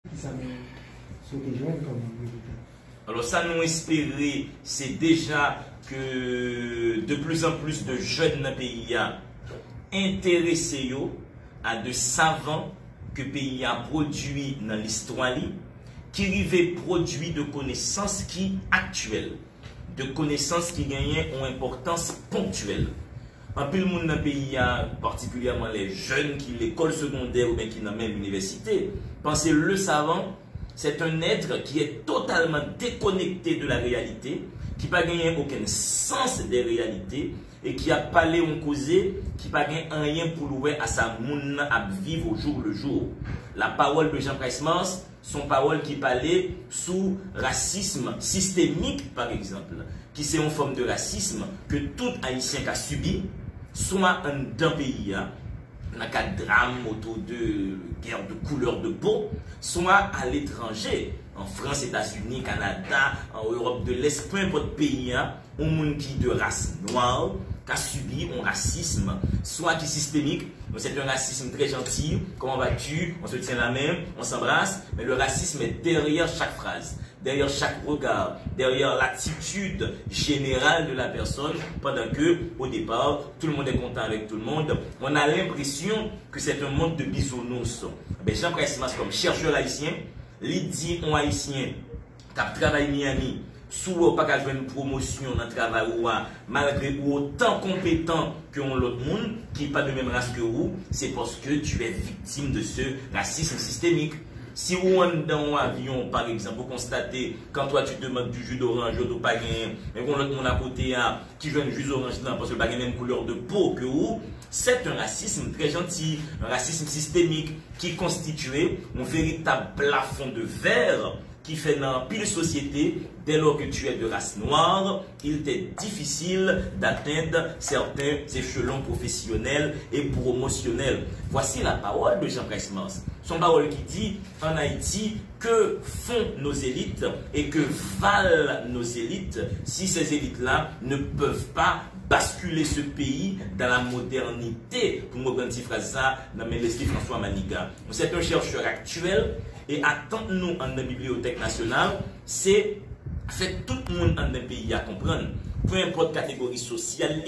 Ça nous souhaite jeune comme alors ça nous espérer, c'est déjà que de plus en plus de jeunes dans le pays intéressés à de savants que le pays a produit dans l'histoire, qui arrivent produit de connaissances qui actuelles, de connaissances qui gagnent une importance ponctuelle. En plus, le monde dans le pays, particulièrement les jeunes qui l'école secondaire ou bien qui n'ont même l'université, pensez le savant, c'est un être qui est totalement déconnecté de la réalité, qui n'a pas gagné aucun sens des réalités et qui a parlé en causé, qui n'a pas gagné rien pour louer à sa monde à vivre au jour le jour. La parole de Jean Presmans, son parole qui parlait sous racisme systémique, par exemple, qui c'est une forme de racisme que tout Haïtien qui a subi, soit dans le pays, dans le drame autour de guerre de couleur de peau, soit à l'étranger, en France, États-Unis, Canada, en Europe de l'Est, peu importe pays, un monde qui de race noire, qui a subi un racisme, soit qui est systémique, c'est un racisme très gentil, comment vas-tu, on se tient la main, on s'embrasse, mais le racisme est derrière chaque phrase, derrière chaque regard, derrière l'attitude générale de la personne, pendant que, au départ, tout le monde est content avec tout le monde. On a l'impression que c'est un monde de bisounours. Jean Presmans, comme chercheur haïtien, il dit un haïtien qui a travaillé à Miami, sous pas qu'à jouer une promotion dans le travail, malgré autant compétent que l'autre monde, qui n'est pas de même race que vous, c'est parce que tu es victime de ce racisme systémique. Si vous êtes dans un avion, par exemple, vous constatez, quand toi tu demandes du jus d'orange, tu n'as pas gagné, mais quand l'autre monde à côté qui joue un jus d'orange parce qu'il n'a pas la même couleur de peau que vous, c'est un racisme très gentil, un racisme systémique qui constitue un véritable plafond de verre qui fait dans pile société, dès lors que tu es de race noire, il t'est difficile d'atteindre certains échelons professionnels et promotionnels. Voici la parole de Jean Presmans. Son parole qui dit, en Haïti, que font nos élites et que valent nos élites si ces élites-là ne peuvent pas basculer ce pays dans la modernité. Pour moi, quand phrase ça, dans l'esprit François Maniga. C'est un chercheur actuel et attendons-nous en la Bibliothèque nationale, c'est fait tout le monde dans le pays à comprendre. Peu importe catégorie sociale,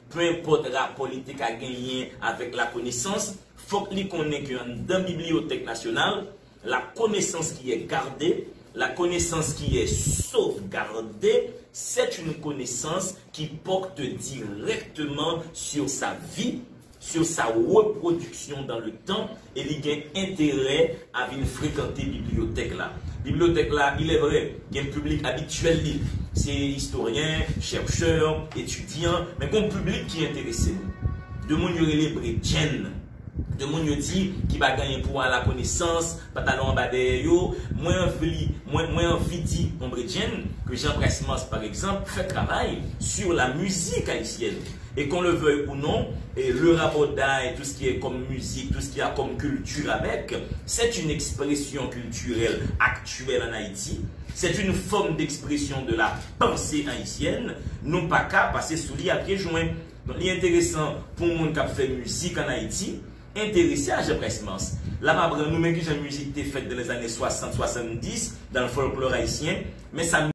peu importe rapport politique à gagner avec la connaissance, il faut qu'on connaisse que dans la Bibliothèque nationale, la connaissance qui est gardée, la connaissance qui est sauvegardée, c'est une connaissance qui porte directement sur sa vie, sur sa reproduction dans le temps, et il y a intérêt à venir fréquenter la bibliothèque là. Bibliothèque là, il est vrai, il y a un public habituel, c'est historiens, chercheurs, étudiants, mais un public qui est intéressé. De mon les brétiennes, de mon dit qui va gagner pour la connaissance, pantalon en bas de yo, moins envie dit en brétienne que Jean Presmans par exemple fait travail sur la musique haïtienne. Et qu'on le veuille ou non, et le raboda et tout ce qui est comme musique, tout ce qui a comme culture avec, c'est une expression culturelle actuelle en Haïti. C'est une forme d'expression de la pensée haïtienne, non pas qu'à passer sous l'île à pieds joints. Donc, il est intéressant pour le monde qui a fait musique en Haïti, intéressé à Jean Presmans. Là, nous, même que la musique était faite dans les années 60-70, dans le folklore haïtien, mais sa